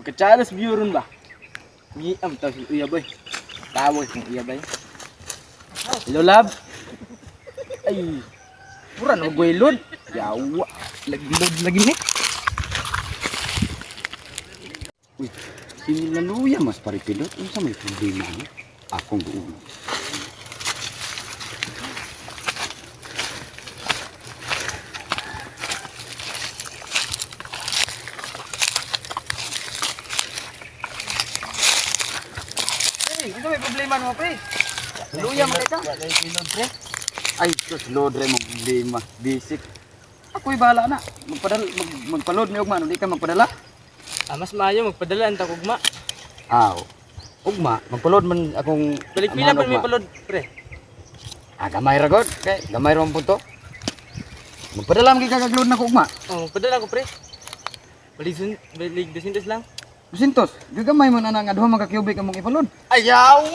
Magka-Charles Buron ba? Am tawag si Uya Boy. Tawag si Uya Boy. Hello, love. Ay, pura na magwailod. Yawa. Lagi-lod lagi ni. Uy, sinilaluya mas paripilot. Ano sa may problema niya? Akong doon. Ano may problema mo, pre? Luya mo kita. Ay, sus, lodre mong problema. Basic. Ako'y bahala na. Magpaload ni Ugma, hindi ka magpadala. Mas maayo magpadala ang takugma. Ugma, magpulod man akong Balik pila pa ugma. may palod, pre. Gamay ra god. Kay gamay ra man punto. Magpadala man kagagload na ko ugma. Magpadala ko, pre. Balik 200 lang. 200. Gagamay man ana nga duha man ka cubic among ipalod. Ayaw!